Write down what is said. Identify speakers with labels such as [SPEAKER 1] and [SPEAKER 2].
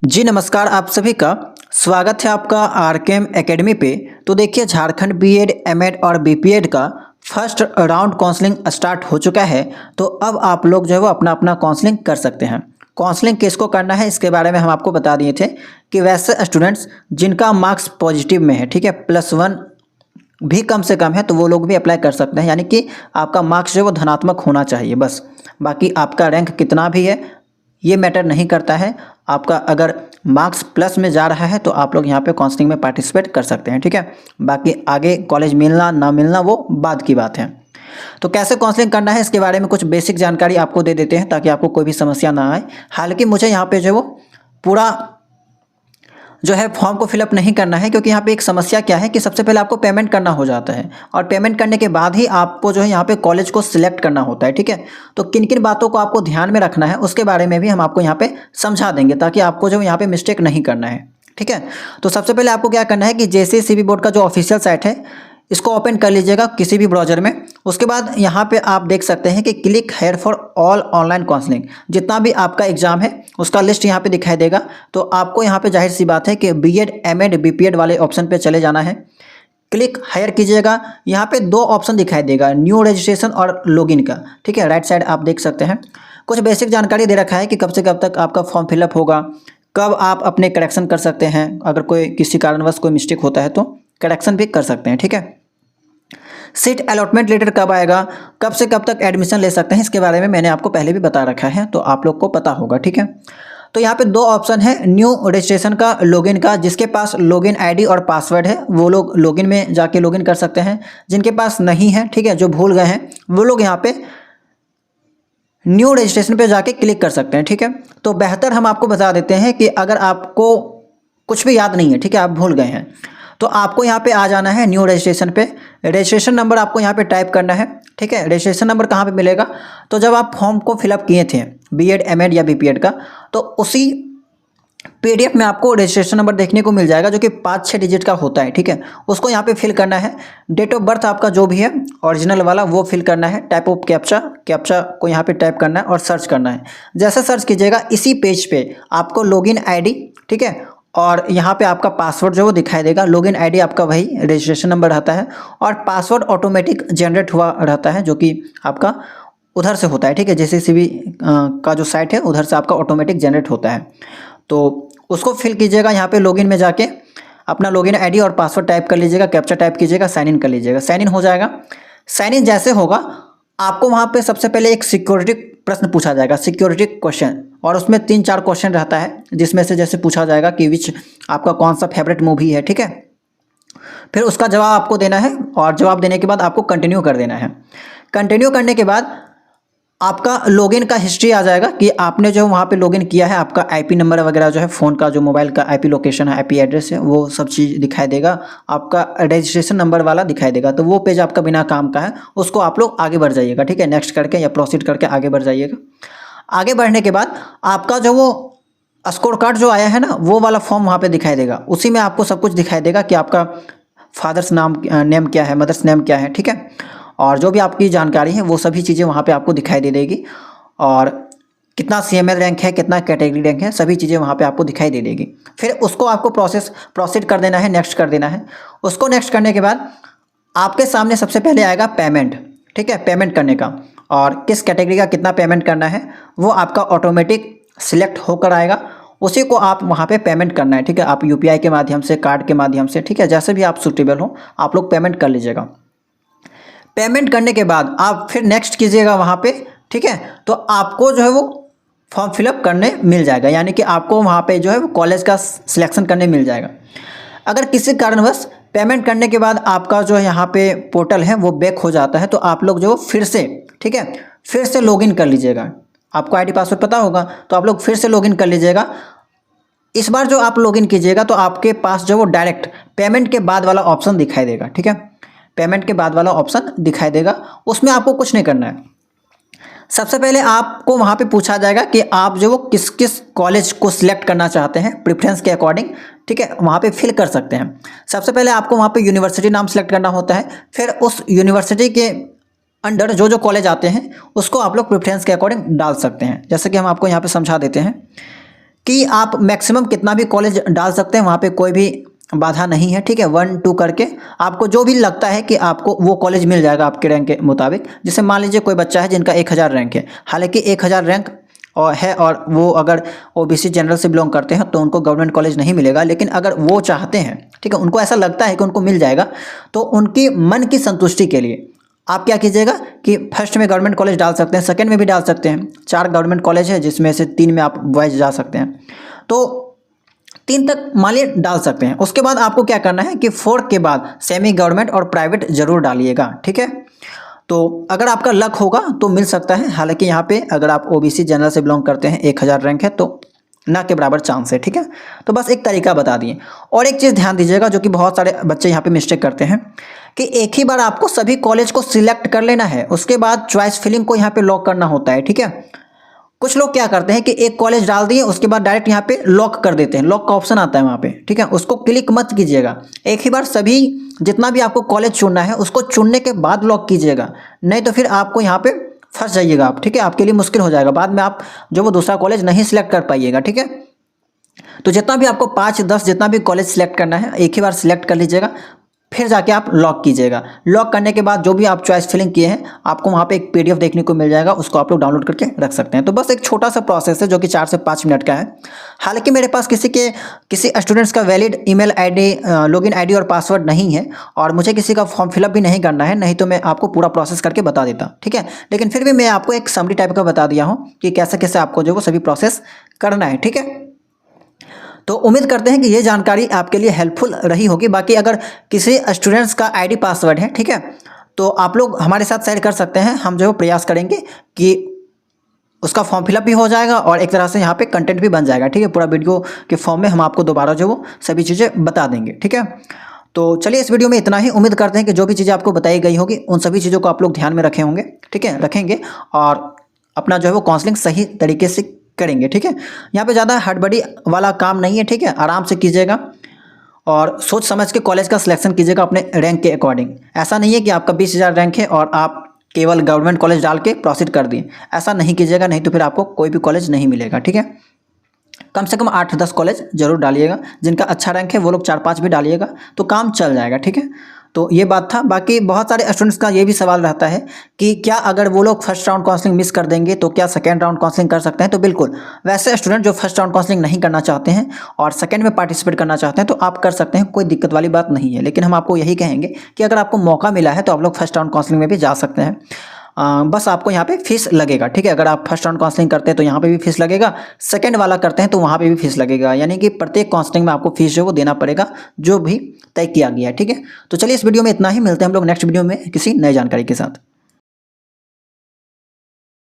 [SPEAKER 1] जी नमस्कार, आप सभी का स्वागत है आपका आरकेएम एकेडमी पे। तो देखिए, झारखंड बीएड, एमएड और बीपीएड का फर्स्ट राउंड काउंसलिंग स्टार्ट हो चुका है। तो अब आप लोग जो है वो अपना अपना काउंसलिंग कर सकते हैं। काउंसलिंग किसको करना है इसके बारे में हम आपको बता दिए थे कि वैसे स्टूडेंट्स जिनका मार्क्स पॉजिटिव में है, ठीक है, +1 भी कम से कम है, तो वो लोग भी अप्लाई कर सकते हैं। यानी कि आपका मार्क्स जो है वो धनात्मक होना चाहिए बस। बाकी आपका रैंक कितना भी है ये मैटर नहीं करता है। आपका अगर मार्क्स प्लस में जा रहा है तो आप लोग यहाँ पे काउंसलिंग में पार्टिसिपेट कर सकते हैं, ठीक है। बाकी आगे कॉलेज मिलना ना मिलना वो बाद की बात है। तो कैसे काउंसलिंग करना है इसके बारे में कुछ बेसिक जानकारी आपको दे देते हैं ताकि आपको कोई भी समस्या ना आए। हालांकि मुझे यहाँ पे जो है वो पूरा जो है फॉर्म को फिलअप नहीं करना है, क्योंकि यहाँ पे एक समस्या क्या है कि सबसे पहले आपको पेमेंट करना हो जाता है और पेमेंट करने के बाद ही आपको जो है यहाँ पे कॉलेज को सिलेक्ट करना होता है, ठीक है। तो किन किन बातों को आपको ध्यान में रखना है उसके बारे में भी हम आपको यहाँ पे समझा देंगे ताकि आपको जो यहाँ पे मिस्टेक नहीं करना है, ठीक है। तो सबसे पहले आपको क्या करना है कि जेसीसीबी बोर्ड का जो ऑफिशियल साइट है इसको ओपन कर लीजिएगा किसी भी ब्राउज़र में। उसके बाद यहाँ पे आप देख सकते हैं कि click here for all online counselling, जितना भी आपका एग्जाम है उसका लिस्ट यहाँ पे दिखाई देगा। तो आपको यहाँ पे जाहिर सी बात है कि बीएड, एमएड, बीपीएड वाले ऑप्शन पे चले जाना है। क्लिक हायर कीजिएगा। यहाँ पे दो ऑप्शन दिखाई देगा, न्यू रजिस्ट्रेशन और लॉगिन का, ठीक है। राइट साइड आप देख सकते हैं कुछ बेसिक जानकारी दे रखा है कि कब से कब तक आपका फॉर्म फिलअप होगा, कब आप अपने करेक्शन कर सकते हैं, अगर कोई किसी कारणवश कोई मिस्टेक होता है तो करेक्शन भी कर सकते हैं, ठीक है। सीट अलॉटमेंट लेटर कब आएगा, कब से कब तक एडमिशन ले सकते हैं, इसके बारे में मैंने आपको पहले भी बता रखा है, तो आप लोग को पता होगा, ठीक है। तो यहाँ पे दो ऑप्शन है, न्यू रजिस्ट्रेशन का, लॉगिन का। जिसके पास लॉगिन आईडी और पासवर्ड है वो लोग लॉगिन में जाके लॉगिन कर सकते हैं। जिनके पास नहीं है, ठीक है, जो भूल गए हैं वो लोग यहाँ पे न्यू रजिस्ट्रेशन पे जाके क्लिक कर सकते हैं, ठीक है। तो बेहतर हम आपको बता देते हैं कि अगर आपको कुछ भी याद नहीं है, ठीक है, आप भूल गए हैं, तो आपको यहाँ पे आ जाना है न्यू रजिस्ट्रेशन पे। रजिस्ट्रेशन नंबर आपको यहाँ पे टाइप करना है, ठीक है। रजिस्ट्रेशन नंबर कहाँ पे मिलेगा, तो जब आप फॉर्म को फिलअप किए थे बीएड, एमएड या बीपीएड का, तो उसी पीडीएफ में आपको रजिस्ट्रेशन नंबर देखने को मिल जाएगा जो कि 5-6 डिजिट का होता है, ठीक है। उसको यहाँ पे फिल करना है। डेट ऑफ बर्थ आपका जो भी है ओरिजिनल वाला वो फिल करना है। टाइप ऑफ कैप्चा को यहाँ पे टाइप करना है और सर्च करना है। जैसे सर्च कीजिएगा इसी पेज पे आपको लॉगिन आईडी, ठीक है, और यहाँ पे आपका पासवर्ड जो वो दिखाई देगा। लॉगिन आईडी आपका वही रजिस्ट्रेशन नंबर रहता है और पासवर्ड ऑटोमेटिक जनरेट हुआ रहता है जो कि आपका उधर से होता है, ठीक है। जेसीसीबी का जो साइट है उधर से आपका ऑटोमेटिक जनरेट होता है, तो उसको फिल कीजिएगा। यहाँ पे लॉगिन में जाके अपना लॉगिन आईडी और पासवर्ड टाइप कर लीजिएगा, कैप्चा टाइप कीजिएगा, साइन इन कर लीजिएगा। साइन इन हो जाएगा। साइन इन जैसे होगा आपको वहाँ पे सबसे पहले एक सिक्योरिटी प्रश्न पूछा जाएगा, सिक्योरिटी क्वेश्चन, और उसमें 3-4 क्वेश्चन रहता है जिसमें से जैसे पूछा जाएगा कि विच आपका कौन सा फेवरेट मूवी है, ठीक है। फिर उसका जवाब आपको देना है और जवाब देने के बाद आपको कंटिन्यू कर देना है। कंटिन्यू करने के बाद आपका लॉगिन का हिस्ट्री आ जाएगा कि आपने जो वहाँ पे लॉगिन किया है, आपका आईपी नंबर वगैरह जो है, फ़ोन का जो मोबाइल का आईपी लोकेशन है, आईपी एड्रेस है, वो सब चीज़ दिखाई देगा। आपका रजिस्ट्रेशन नंबर वाला दिखाई देगा। तो वो पेज आपका बिना काम का है, उसको आप लोग आगे बढ़ जाइएगा, ठीक है। नेक्स्ट करके या प्रोसीड करके आगे बढ़ जाइएगा। आगे बढ़ने के बाद आपका जो वो स्कोर कार्ड जो आया है ना, वो वाला फॉर्म वहाँ पे दिखाई देगा। उसी में आपको सब कुछ दिखाई देगा कि आपका फादर्स नेम क्या है, मदर्स नेम क्या है, ठीक है, और जो भी आपकी जानकारी है वो सभी चीज़ें वहाँ पे आपको दिखाई दे देगी। और कितना सीएमएल रैंक है, कितना कैटेगरी रैंक है, सभी चीज़ें वहाँ पे आपको दिखाई दे देगी। फिर उसको आपको प्रोसीड कर देना है, नेक्स्ट कर देना है। उसको नेक्स्ट करने के बाद आपके सामने सबसे पहले आएगा पेमेंट, ठीक है, पेमेंट करने का, और किस कैटेगरी का कितना पेमेंट करना है वो आपका ऑटोमेटिक सिलेक्ट होकर आएगा। उसी को आप वहाँ पे पेमेंट करना है, ठीक है। आप यूपीआई के माध्यम से, कार्ड के माध्यम से, ठीक है, जैसे भी आप सूटेबल हो आप लोग पेमेंट कर लीजिएगा। पेमेंट करने के बाद आप फिर नेक्स्ट कीजिएगा वहाँ पे, ठीक है। तो आपको जो है वो फॉर्म फिलअप करने मिल जाएगा, यानी कि आपको वहाँ पे जो है वो कॉलेज का सिलेक्शन करने मिल जाएगा। अगर किसी कारणवश पेमेंट करने के बाद आपका जो है यहाँ पे पोर्टल है वो बैक हो जाता है, तो आप लोग जो फिर से, ठीक है, फिर से लॉगिन कर लीजिएगा। आपको आईडी पासवर्ड पता होगा तो आप लोग फिर से लॉगिन कर लीजिएगा। इस बार जो आप लॉगिन कीजिएगा तो आपके पास जो वो डायरेक्ट पेमेंट के बाद वाला ऑप्शन दिखाई देगा, ठीक है। पेमेंट के बाद वाला ऑप्शन दिखाई देगा, उसमें आपको कुछ नहीं करना है। सबसे पहले आपको वहाँ पे पूछा जाएगा कि आप जो वो किस किस कॉलेज को सिलेक्ट करना चाहते हैं प्रेफरेंस के अकॉर्डिंग, ठीक है, वहाँ पे फिल कर सकते हैं। सबसे पहले आपको वहाँ पे यूनिवर्सिटी नाम सेलेक्ट करना होता है, फिर उस यूनिवर्सिटी के अंडर जो जो कॉलेज आते हैं उसको आप लोग प्रेफरेंस के अकॉर्डिंग डाल सकते हैं। जैसे कि हम आपको यहाँ पे समझा देते हैं कि आप मैक्सिमम कितना भी कॉलेज डाल सकते हैं, वहाँ पे कोई भी बाधा नहीं है, ठीक है। 1 2 करके आपको जो भी लगता है कि आपको वो कॉलेज मिल जाएगा आपके रैंक के मुताबिक। जैसे मान लीजिए कोई बच्चा है जिनका 1000 रैंक है, हालांकि 1000 रैंक और है और वो अगर ओबीसी जनरल से बिलोंग करते हैं तो उनको गवर्नमेंट कॉलेज नहीं मिलेगा, लेकिन अगर वो चाहते हैं, ठीक है, उनको ऐसा लगता है कि उनको मिल जाएगा, तो उनकी मन की संतुष्टि के लिए आप क्या कीजिएगा कि फर्स्ट में गवर्नमेंट कॉलेज डाल सकते हैं, सेकंड में भी डाल सकते हैं। 4 गवर्नमेंट कॉलेज है जिसमें से 3 में आप बॉयज जा सकते हैं, तो 3 तक मान लीजिए डाल सकते हैं। उसके बाद आपको क्या करना है कि 4 के बाद सेमी गवर्नमेंट और प्राइवेट जरूर डालिएगा, ठीक है। तो अगर आपका लक होगा तो मिल सकता है, हालांकि यहाँ पे अगर आप ओबीसी जनरल से बिलोंग करते हैं 1000 रैंक है तो ना के बराबर चांस है, ठीक है। तो बस एक तरीका बता दिए। और एक चीज़ ध्यान दीजिएगा जो कि बहुत सारे बच्चे यहाँ पे मिस्टेक करते हैं कि एक ही बार आपको सभी कॉलेज को सिलेक्ट कर लेना है, उसके बाद चॉइस फिलिंग को यहाँ पे लॉक करना होता है, ठीक है। कुछ लोग क्या करते हैं कि एक कॉलेज डाल दिए उसके बाद डायरेक्ट यहाँ पे लॉक कर देते हैं, लॉक का ऑप्शन आता है वहाँ पे, ठीक है। उसको क्लिक मत कीजिएगा, एक ही बार सभी जितना भी आपको कॉलेज चुनना है उसको चुनने के बाद लॉक कीजिएगा, नहीं तो फिर आपको यहाँ पे फंस जाइएगा आप, ठीक है। आपके लिए मुश्किल हो जाएगा, बाद में आप जो वो दूसरा कॉलेज नहीं सिलेक्ट कर पाइएगा, ठीक है। तो जितना भी आपको 5 10 जितना भी कॉलेज सिलेक्ट करना है एक ही बार सिलेक्ट कर लीजिएगा, फिर जाके आप लॉक कीजिएगा। लॉक करने के बाद जो भी आप चॉइस फिलिंग किए हैं आपको वहाँ पे एक पीडीएफ देखने को मिल जाएगा, उसको आप लोग डाउनलोड करके रख सकते हैं। तो बस एक छोटा सा प्रोसेस है जो कि 4 से 5 मिनट का है। हालांकि मेरे पास किसी स्टूडेंट्स का valid email ID, login ID और पासवर्ड नहीं है और मुझे किसी का फॉर्म फिलअप भी नहीं करना है, नहीं तो मैं आपको पूरा प्रोसेस करके बता देता, ठीक है। लेकिन फिर भी मैं आपको एक समरी टाइप का बता दिया हूँ कि कैसे कैसे आपको जो वो सभी प्रोसेस करना है, ठीक है। तो उम्मीद करते हैं कि ये जानकारी आपके लिए हेल्पफुल रही होगी। बाकी अगर किसी स्टूडेंट्स का आईडी पासवर्ड है, ठीक है, तो आप लोग हमारे साथ शेयर कर सकते हैं, हम जो है प्रयास करेंगे कि उसका फॉर्म फिलअप भी हो जाएगा और एक तरह से यहाँ पे कंटेंट भी बन जाएगा, ठीक है। पूरा वीडियो के फॉर्म में हम आपको दोबारा जो वो सभी चीज़ें बता देंगे, ठीक है। तो चलिए इस वीडियो में इतना ही। उम्मीद करते हैं कि जो भी चीज़ें आपको बताई गई होगी उन सभी चीज़ों को आप लोग ध्यान में रखे होंगे, ठीक है, रखेंगे और अपना जो है वो काउंसलिंग सही तरीके से करेंगे, ठीक है। यहाँ पे ज़्यादा हड़बड़ी वाला काम नहीं है, ठीक है। आराम से कीजिएगा और सोच समझ के कॉलेज का सिलेक्शन कीजिएगा अपने रैंक के अकॉर्डिंग। ऐसा नहीं है कि आपका 20,000 रैंक है और आप केवल गवर्नमेंट कॉलेज डाल के प्रोसीड कर दिए, ऐसा नहीं कीजिएगा, नहीं तो फिर आपको कोई भी कॉलेज नहीं मिलेगा, ठीक है। कम से कम 8 10 कॉलेज जरूर डालिएगा, जिनका अच्छा रैंक है वो लोग 4 5 भी डालिएगा तो काम चल जाएगा, ठीक है। तो ये बात था। बाकी बहुत सारे स्टूडेंट्स का ये भी सवाल रहता है कि क्या अगर वो लोग फर्स्ट राउंड काउंसलिंग मिस कर देंगे तो क्या सेकंड राउंड काउंसलिंग कर सकते हैं। तो बिल्कुल, वैसे स्टूडेंट जो फर्स्ट राउंड काउंसलिंग नहीं करना चाहते हैं और सेकंड में पार्टिसिपेट करना चाहते हैं तो आप कर सकते हैं, कोई दिक्कत वाली बात नहीं है। लेकिन हम आपको यही कहेंगे कि अगर आपको मौका मिला है तो आप लोग फर्स्ट राउंड काउंसलिंग में भी जा सकते हैं। बस आपको यहाँ पे फीस लगेगा, ठीक है। अगर आप फर्स्ट राउंड काउंसलिंग करते हैं तो यहाँ पे भी फीस लगेगा, सेकंड वाला करते हैं तो वहाँ पे भी फीस लगेगा, यानी कि प्रत्येक काउंसलिंग में आपको फीस जो वो देना पड़ेगा जो भी तय किया गया है, ठीक है। तो चलिए इस वीडियो में इतना ही, मिलते हैं हम लोग नेक्स्ट वीडियो में किसी नई जानकारी के साथ।